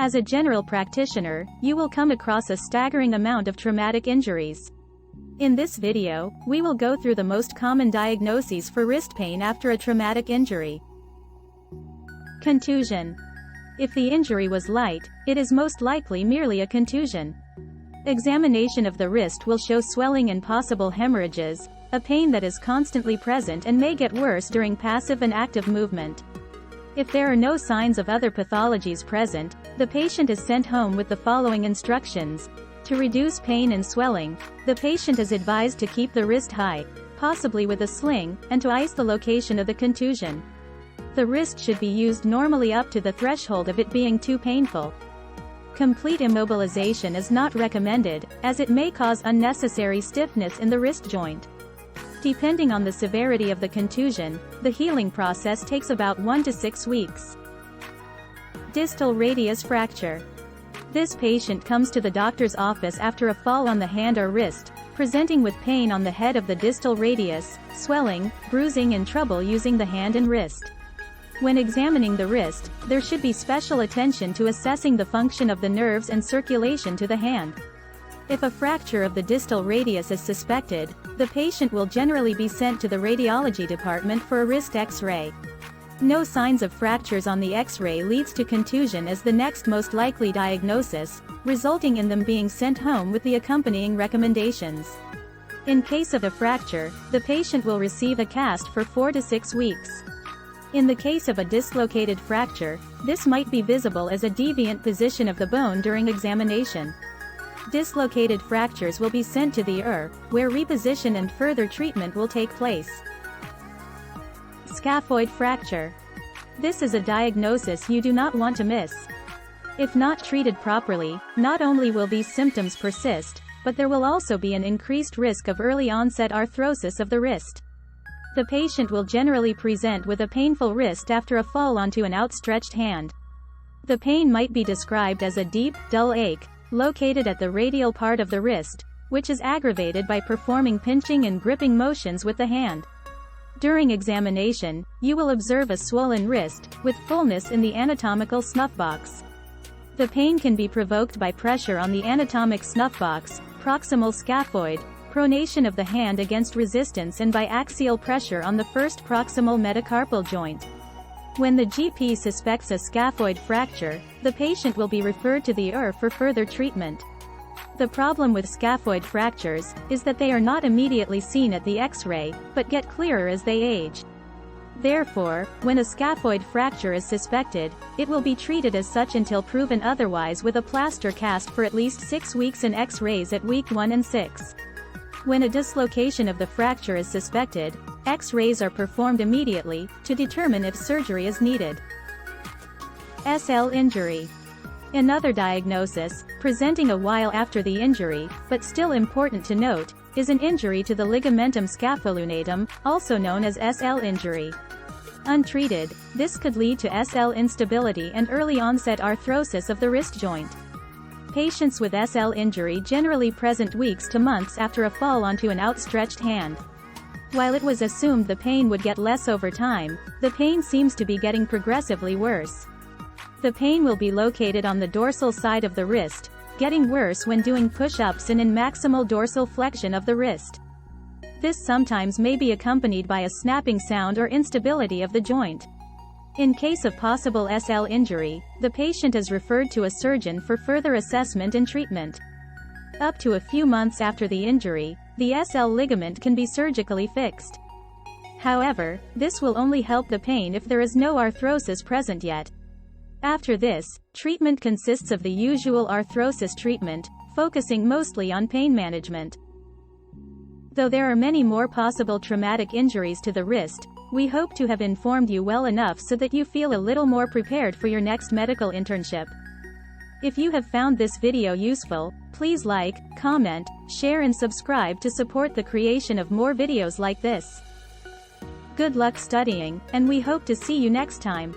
As a general practitioner, you will come across a staggering amount of traumatic injuries. In this video, we will go through the most common diagnoses for wrist pain after a traumatic injury. Contusion. If the injury was light, it is most likely merely a contusion. Examination of the wrist will show swelling and possible hemorrhages, a pain that is constantly present and may get worse during passive and active movement. If there are no signs of other pathologies present, the patient is sent home with the following instructions. To reduce pain and swelling, the patient is advised to keep the wrist high, possibly with a sling, and to ice the location of the contusion. The wrist should be used normally up to the threshold of it being too painful. Complete immobilization is not recommended, as it may cause unnecessary stiffness in the wrist joint. Depending on the severity of the contusion, the healing process takes about 1 to 6 weeks. Distal radius fracture. This patient comes to the doctor's office after a fall on the hand or wrist, presenting with pain on the head of the distal radius, swelling, bruising and trouble using the hand and wrist. When examining the wrist, there should be special attention to assessing the function of the nerves and circulation to the hand. If a fracture of the distal radius is suspected, the patient will generally be sent to the radiology department for a wrist X-ray. No signs of fractures on the X-ray leads to contusion as the next most likely diagnosis, resulting in them being sent home with the accompanying recommendations. In case of a fracture, the patient will receive a cast for 4 to 6 weeks. In the case of a dislocated fracture, this might be visible as a deviant position of the bone during examination. Dislocated fractures will be sent to the ER, where reposition and further treatment will take place. Scaphoid fracture. This is a diagnosis you do not want to miss. If not treated properly, not only will these symptoms persist, but there will also be an increased risk of early onset arthrosis of the wrist. The patient will generally present with a painful wrist after a fall onto an outstretched hand. The pain might be described as a deep, dull ache, located at the radial part of the wrist, which is aggravated by performing pinching and gripping motions with the hand. During examination, you will observe a swollen wrist, with fullness in the anatomical snuff box. The pain can be provoked by pressure on the anatomic snuff box, proximal scaphoid, pronation of the hand against resistance and by axial pressure on the first proximal metacarpal joint. When the GP suspects a scaphoid fracture, the patient will be referred to the ER for further treatment. The problem with scaphoid fractures is that they are not immediately seen at the X-ray, but get clearer as they age. Therefore, when a scaphoid fracture is suspected, it will be treated as such until proven otherwise with a plaster cast for at least 6 weeks and X-rays at week 1 and 6. When a dislocation of the fracture is suspected, X-rays are performed immediately, to determine if surgery is needed. SL injury. Another diagnosis, presenting a while after the injury, but still important to note, is an injury to the ligamentum scaphoulinatum, also known as SL injury. Untreated, this could lead to SL-instability and early onset arthrosis of the wrist joint. Patients with SL injury generally present weeks to months after a fall onto an outstretched hand. While it was assumed the pain would get less over time, the pain seems to be getting progressively worse. The pain will be located on the dorsal side of the wrist, getting worse when doing push-ups and in maximal dorsal flexion of the wrist. This sometimes may be accompanied by a snapping sound or instability of the joint. In case of possible SL injury, the patient is referred to a surgeon for further assessment and treatment. Up to a few months after the injury, the SL ligament can be surgically fixed. However, this will only help the pain if there is no arthrosis present yet. After this, treatment consists of the usual arthrosis treatment, focusing mostly on pain management. Though there are many more possible traumatic injuries to the wrist, we hope to have informed you well enough so that you feel a little more prepared for your next medical internship. If you have found this video useful, please like, comment, share and subscribe to support the creation of more videos like this. Good luck studying, and we hope to see you next time.